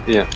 Yeah.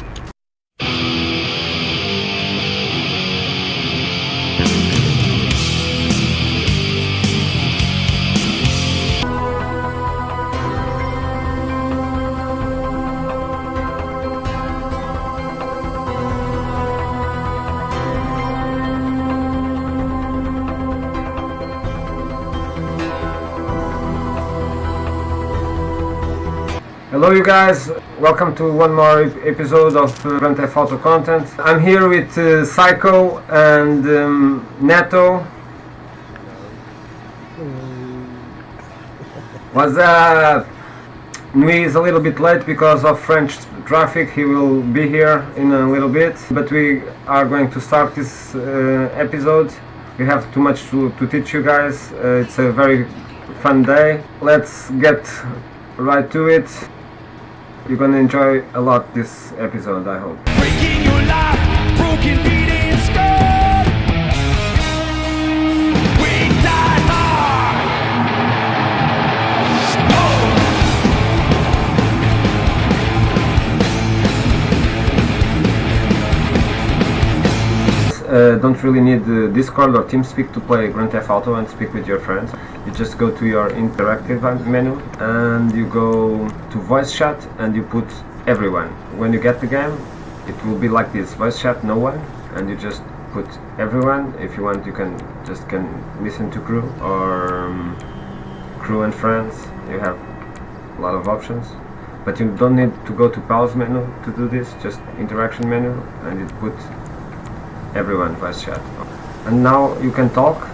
Hello you guys, welcome to one more episode of Grand Theft Auto content. I'm here with Psycho and Neto. What's up? Nui is a little bit late because of French traffic. He will be here in a little bit, but we are going to start this episode. We have too much to teach you guys. It's a very fun day. Let's get right to it. You're gonna enjoy a lot this episode, I hope. Breaking your life, broken, beating, scarred. We die hard. Don't really need Discord or TeamSpeak to play Grand Theft Auto and speak with your friends. You just go to your interactive menu and you go to voice chat and you put everyone. When you get the game, it will be like this: voice chat, no one, and you just put everyone. If you want, you can listen to crew or crew and friends. You have a lot of options, but you don't need to go to pause menu to do this. Just interaction menu and you put everyone voice chat. And now you can talk.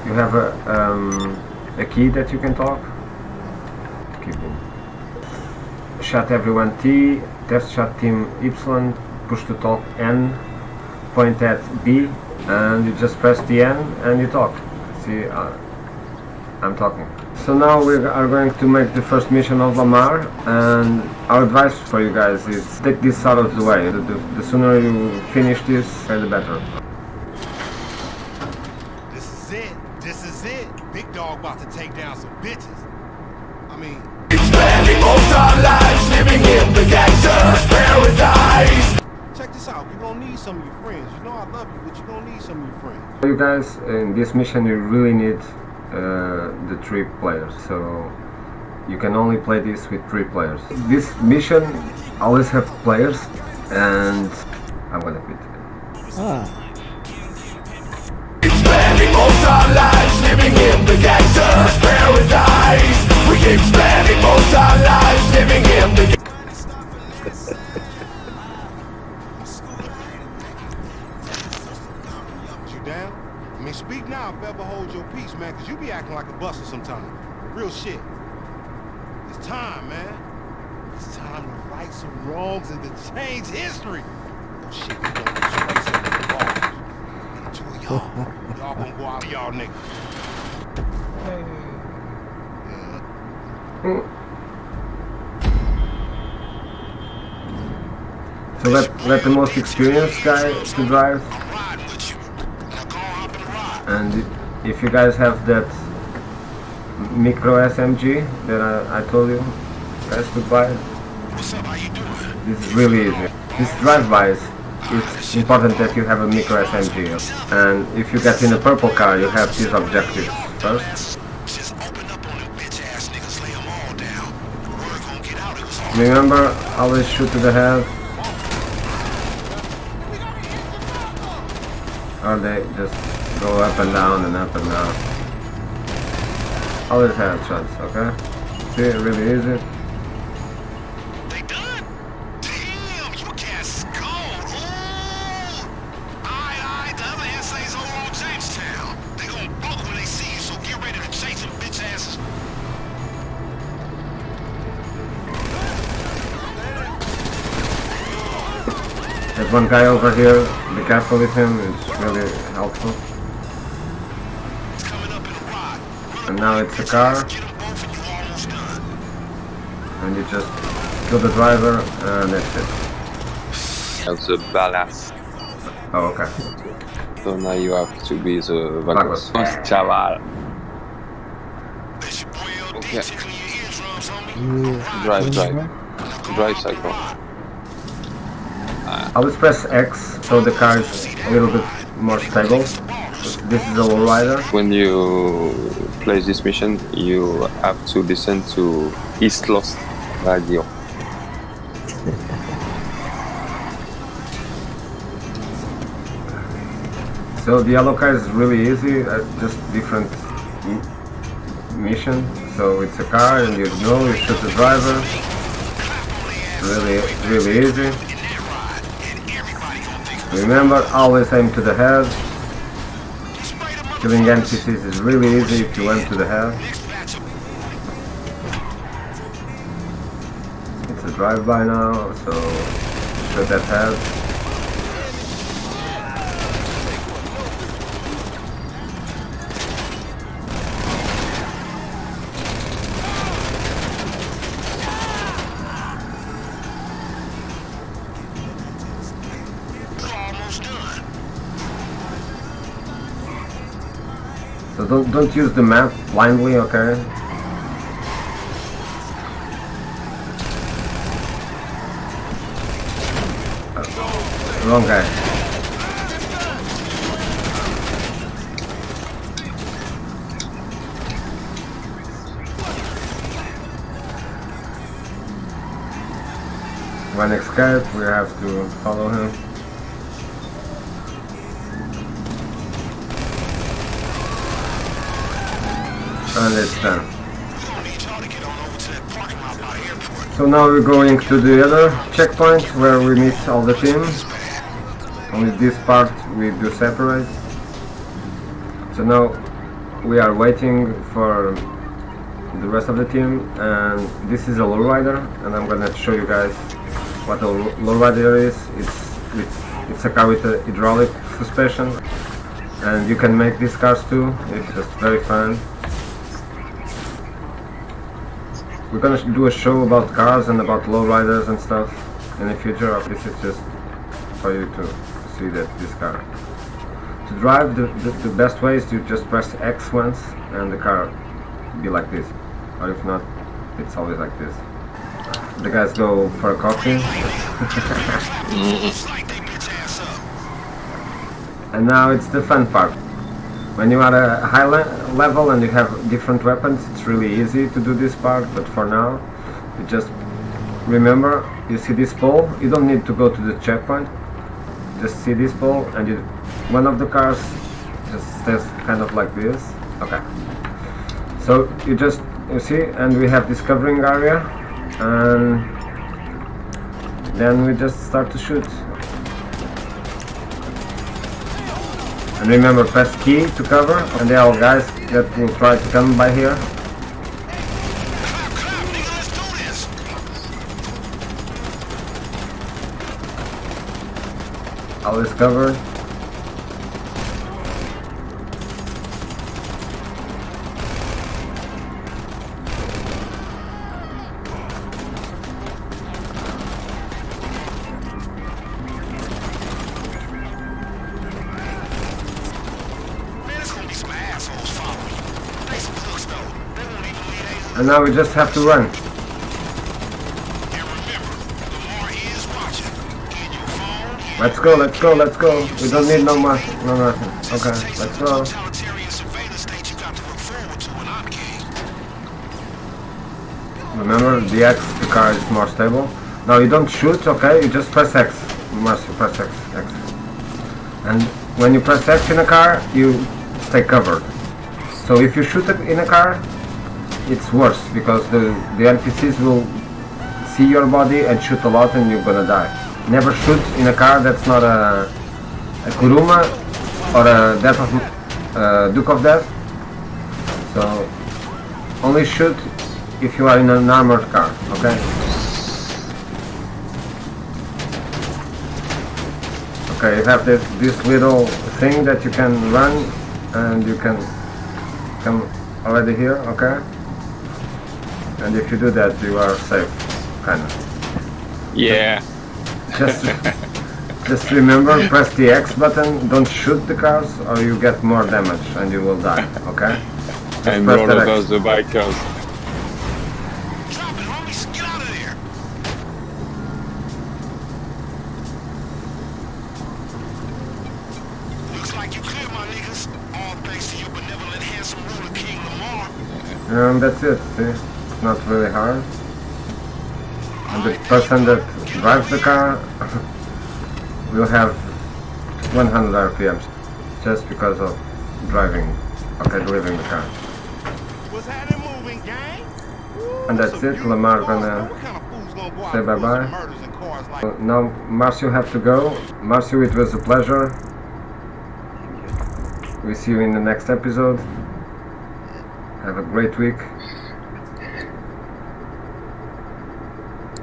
You have a key that you can talk. Chat everyone T, test chat team Y, push to talk N, point at B, and you just press the N and you talk. See, I'm talking. So now we are going to make the first mission of Lamar, and our advice for you guys is take this out of the way. The sooner you finish this, the better. This is it. Big dog about to take down some bitches. I mean, spending most our lives living in the gangster's paradise. check this out. You're gonna need some of your friends. You know I love you, but you're gonna need some of your friends. You guys, in this mission you really need the 3 players, so you can only play this with 3 players. This mission always have players, and I'm gonna quit. Spending most our lives living in the gangster's paradise. We keep spending most our lives living in the You down? I mean, speak now if ever hold your peace, man, because you be acting like a buster sometimes. Real shit. It's time, man. It's time to right some wrongs and to change history. Oh, shit, we gonna do some research in the bars. And the 2 of y'all gonna go out of y'all niggas. So let the most experienced guy to drive, and if you guys have that micro SMG that I told you guys could buy, this is really easy. This drive-bys, it's important that you have a micro SMG, and if you get in a purple car you have these objectives first. Remember, always shoot to the head, or they just go up and down and up and down. Always headshots, okay? See, really easy. They done? Damn, you can't scold. Ooh. Aye, the other essays over on Jamestown. They gonna book when they see you, so get ready to chase them bitch asses. There's one guy over here, be careful with him, it's really helpful. And now it's a car, and you just kill the driver, and that's it. That's a ballast. Oh, okay. So now you have to be the Vagos. Chaval. Okay. Drive, Psycho. Always press X so the car is a little bit more stable. This is a lowrider. When you play this mission, you have to listen to East Lost radio. So the yellow car is really easy, just different mission. So it's a car and you know you shoot the driver. Really easy. Remember, always aim to the head. Killing NPCs is really easy if you aim to the head. It's a drive-by now, so shoot that head. So don't use the map blindly, okay? Wrong guy. When escape, we have to follow him. And it's done. So now we're going to the other checkpoint where we meet all the team. Only this part we do separate. So now we are waiting for the rest of the team, and this is a lowrider, and I'm gonna show you guys what a lowrider is. It's a car with a hydraulic suspension, and you can make these cars too. It's just very fun. We're gonna do a show about cars and about lowriders and stuff in the future. This is just for you to see that this car. To drive, the best way is to just press X once and the car be like this. Or if not, it's always like this. The guys go for a coffee. And now it's the fun part. When you are at a high level and you have different weapons, it's really easy to do this part, but for now, you just remember, you see this pole, you don't need to go to the checkpoint, just see this pole, and one of the cars just stays kind of like this. Okay. So you see, and we have this covering area, and then we just start to shoot. And remember, press key to cover, and there are guys that will try to come by here. Always covered. And now we just have to run. Let's go, let's go, let's go. We don't need no nothing. Okay, let's go. Remember, the car is more stable. Now you don't shoot, okay? You just press X. You must press X. And when you press X in a car, you stay covered. So if you shoot in a car, it's worse because the NPCs will see your body and shoot a lot and you're gonna die. Never shoot in a car that's not a Kuruma or a Duke of Death. So only shoot if you are in an armored car, okay? Okay, you have this little thing that you can run and you can come already here, okay? And if you do that, you are safe, kinda. Yeah. Just remember, press the X button, don't shoot the cars or you get more damage and you will die, okay? And roll those the bikers. think you clear, my niggas. All thanks to your benevolent, handsome ruler, King Lamar. And that's it, see? It's not really hard. And the person that drives the car will have 100 RPMs just because of driving the car. What's happening, moving gang? And that's it, Lamar gonna say bye-bye. Now, Marcio have to go. Marcio, it was a pleasure. We see you in the next episode. Have a great week.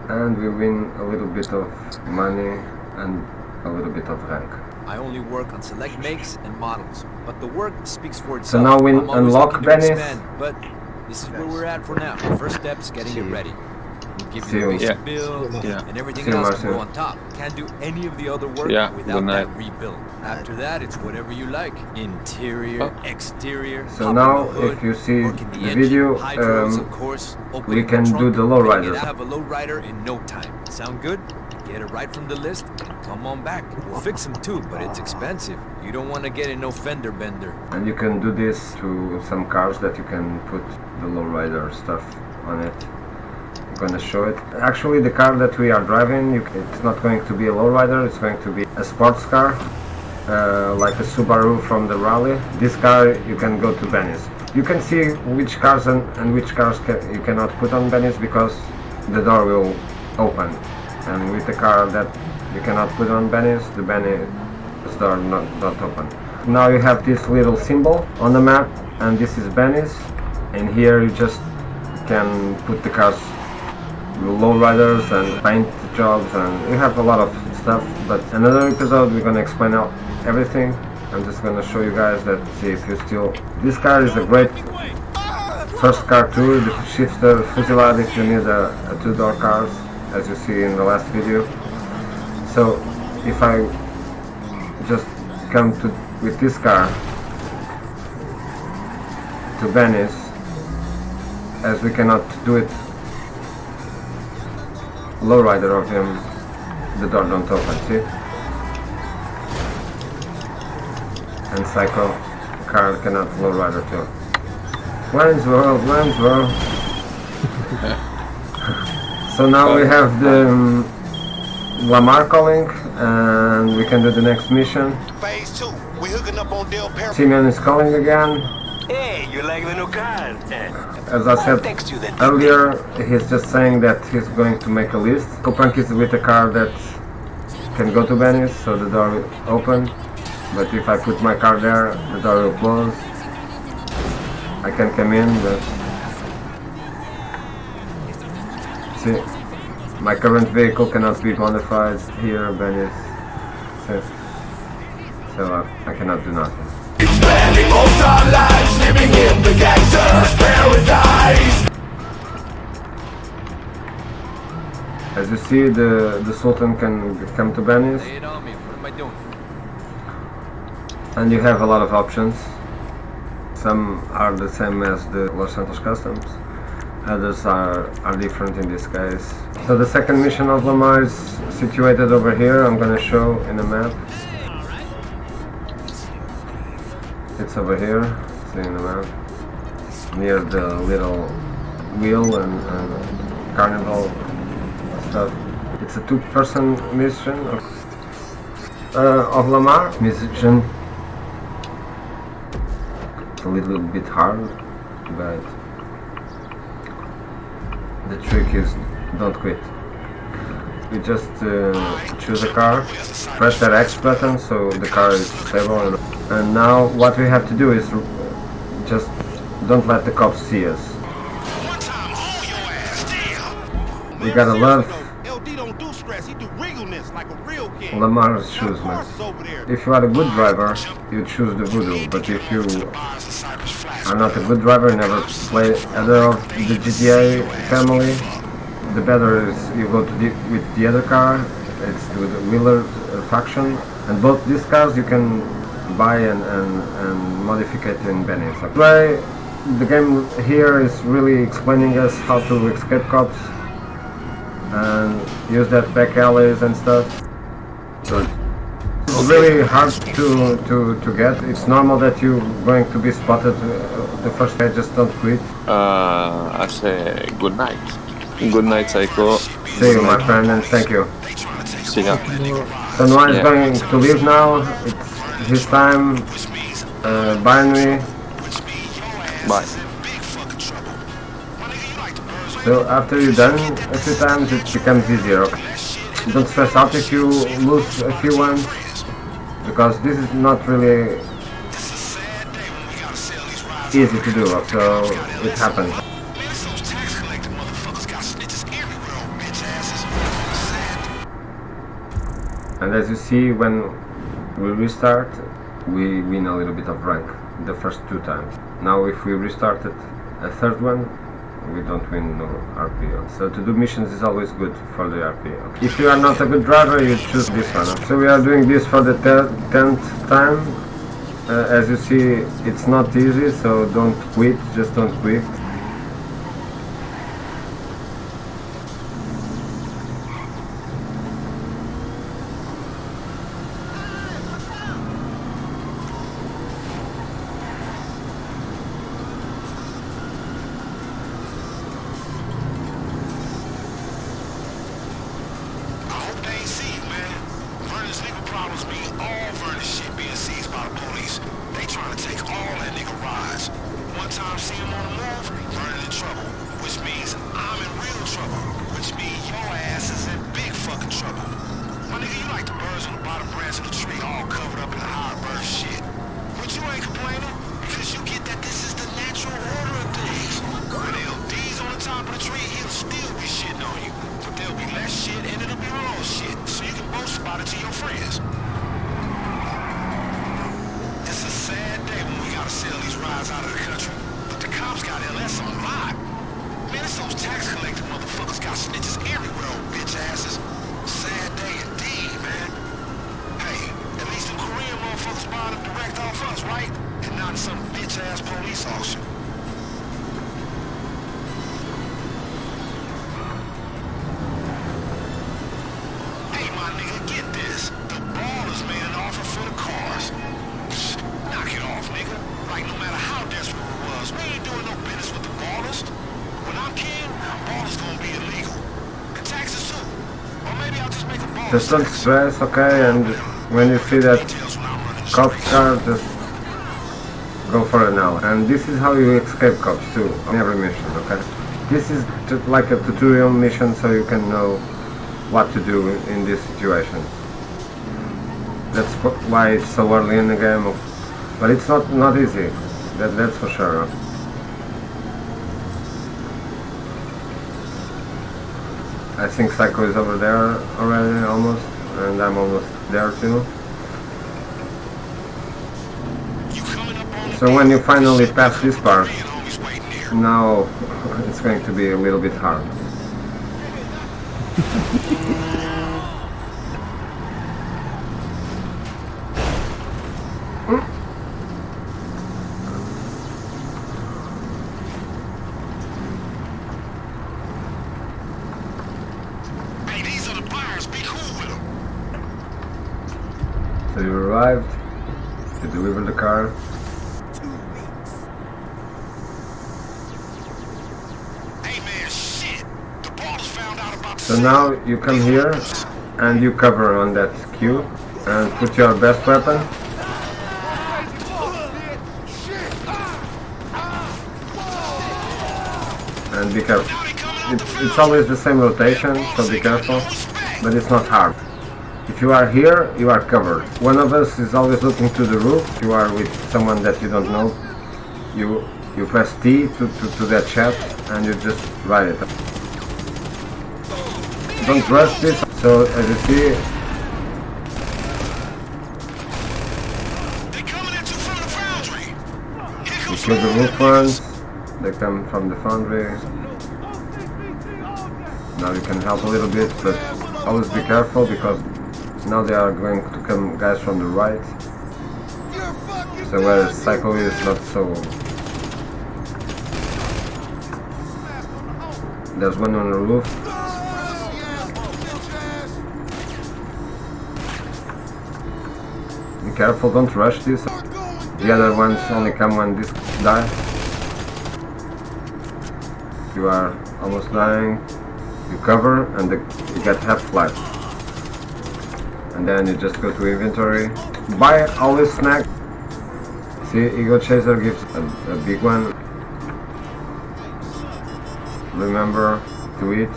And we win a little bit of money and a little bit of rank. I only work on select makes and models, but the work speaks for itself. So now we I'm always unlock looking to Venice. expand, but this is where we're at for now. First step is getting it ready. We'll give See you the you. basic build, Yeah. and everything See you, else can Marcio. go on top. Can't do any of the other work Yeah, without good night. that rebuild. After that, it's whatever you like. Interior, exterior. So hop now, in the hood, if you see work in the engine, video, hydros, of course, we opening can the do trunk, the bringing lowrider. it out. Have a lowrider in no time. Sound good? Get it right from the list and come on back. We'll fix them too, but it's expensive. You don't want to get in no fender bender. And you can do this to some cars that you can put the lowrider stuff on it. I'm gonna show it. Actually, the car that we are driving, it's not going to be a lowrider, it's going to be a sports car, like a Subaru from the rally. This car you can go to Venice. You can see which cars and which cars you cannot put on Venice because the door will open. And with the car that you cannot put on Venice, the Venice door not open. Now you have this little symbol on the map, and this is Venice. And here you just can put the cars, lowriders and paint jobs, and you have a lot of stuff. But another episode we're gonna explain out everything. I'm just gonna show you guys that, see if you still. This car is a great first car too. The shifter fuselage if you need a two-door cars, as you see in the last video. So if I just come with this car to Venice, as we cannot do it lowrider of him, the door don't open, see? And Psycho car cannot lowrider too. Wayne's World. So now we have the Lamar calling, and we can do the next mission. Phase 2, we hooking up on Del Perro. Simeon is calling again. Hey, you like the new car? As I said earlier, he's just saying that he's going to make a list. Koprank is with a car that can go to Venice, so the door will open. But if I put my car there, the door will close. I can come in, but see, my current vehicle cannot be modified here, Venice. So I cannot do nothing. Spending most our lives living in the gangster's paradise. As you see, the Sultan can come to Venice, Lay it on me. What am I doing? and you have a lot of options. Some are the same as the Los Santos Customs, others are different in this case. So the second mission of Lamar is situated over here. I'm gonna show in the map. It's over here, see in the map, near the little wheel and carnival stuff. It's a two-person mission of Lamar. Mission. It's a little bit hard, but the trick is don't quit. You just choose a car, press that X button so the car is stable, and now what we have to do is just don't let the cops see us. One time, hold your ass, damn. We gotta love LD don't do stress, he do regalness like a real kid. Lamar's shoes, man. Over there. If you are a good driver, you choose the Voodoo, but if you are not a good driver, never play either of the GTA family, the better is you go to with the other car. It's to the Wheeler faction, and both these cars you can buy and modify it in Venice. Play the game here is really explaining us how to escape cops and use that back alleys and stuff. So really hard to get. It's normal that you're going to be spotted the first day. Just don't quit. I say good night. Good night, Psycho. See you, my friend, and thank you. See ya. So Noir is Yeah. going to leave now. It's his time. Binary. Bye. So after you're done a few times, it becomes easier. Okay? Don't stress out if you lose a few ones, because this is not really easy to do. So it happens. And as you see, when we restart, we win a little bit of rank the first 2 times. Now if we restart it a third one, we don't win no RP. So to do missions is always good for the RP. If you are not a good driver, you choose this one. So we are doing this for the 10th time. As you see, it's not easy, so don't quit, just don't quit. Just don't stress, okay, and when you see that cop's car, just go for it now. And this is how you escape cops too, on every mission, okay? This is just like a tutorial mission, so you can know what to do in this situation. That's why it's so early in the game, but it's not easy, that's for sure. I think Psycho is over there already, almost, and I'm almost there too. So when you finally pass this part, now it's going to be a little bit hard. So you arrived, you delivered the car. So now you come here and you cover on that queue and put your best weapon. And be careful. It's always the same rotation, so be careful, but it's not hard. If you are here, you are covered. One of us is always looking to the roof. If you are with someone that you don't know, you press T to that chat and you just write it. Don't rush this, so as you see, you kill the roof ones, they come from the foundry. Now you can help a little bit, but always be careful because now they are going to come guys from the right. So where Psycho is not so... There's one on the roof. careful, don't rush this. The other ones only come when this die. You are almost dying, you cover and you get half life. And then you just go to inventory, buy all this snack. See, Ego Chaser gives a big one. Remember to eat.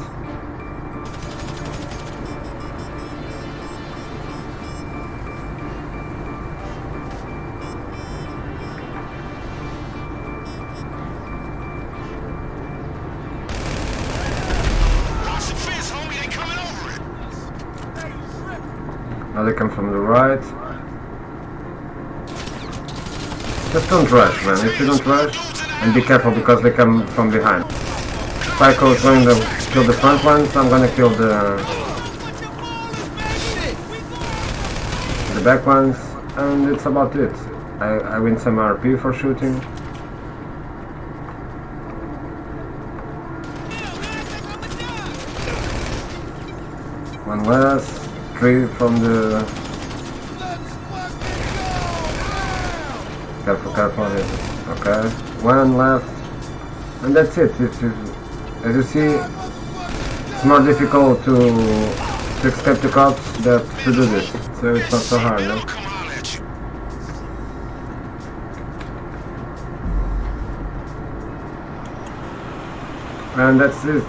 Now they come from the right. Just don't rush, man. If you don't rush, and be careful because they come from behind. Psycho is going to kill the front ones, I'm gonna kill the back ones, and it's about it. I win some RP for shooting. One less. 3 from the... Careful, careful. Okay. 1 left. And that's it. As you see, it's more difficult to escape the cops than to do this. So it's not so hard, no? And that's it.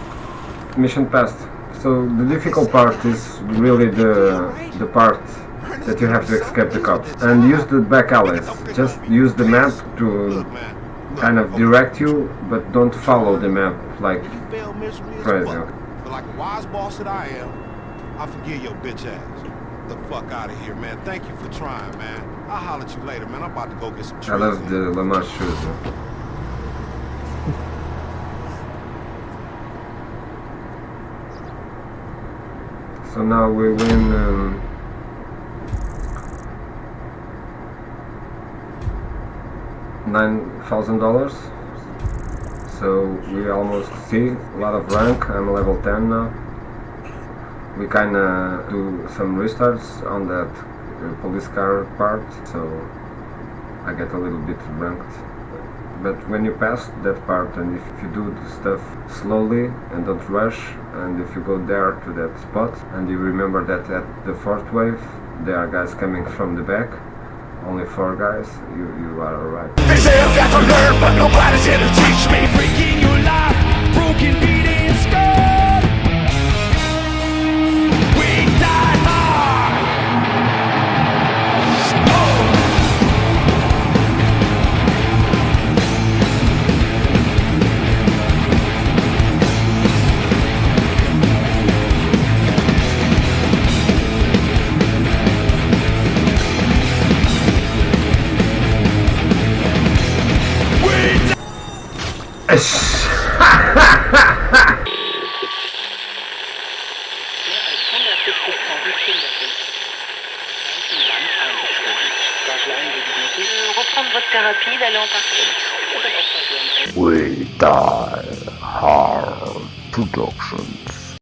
Mission passed. So the difficult part is really the part that you have to escape the cops. And use the back alleys. Just use the map to kind of direct you, but don't follow the map like crazy. But like a wise boss that I am, I forgive your bitch ass. The fuck out of here, man. Thank you for trying, man. I'll holler at you later, man. I'm about to go get some trees. I love the Lamar shoes. So now we win $9,000. So we almost see a lot of rank. I'm level 10 now. We kinda do some restarts on that police car part, so I get a little bit ranked. But when you pass that part, and if you do the stuff slowly and don't rush, and if you go there to that spot, and you remember that at the 4th wave there are guys coming from the back, only 4 guys, you are alright. They say I've got to learn, but nobody's here to teach me. Breaking your life, broken, beating, scarred. We die hard. Reprendre votre thérapie, d'aller en partie. WeDieHard Productions.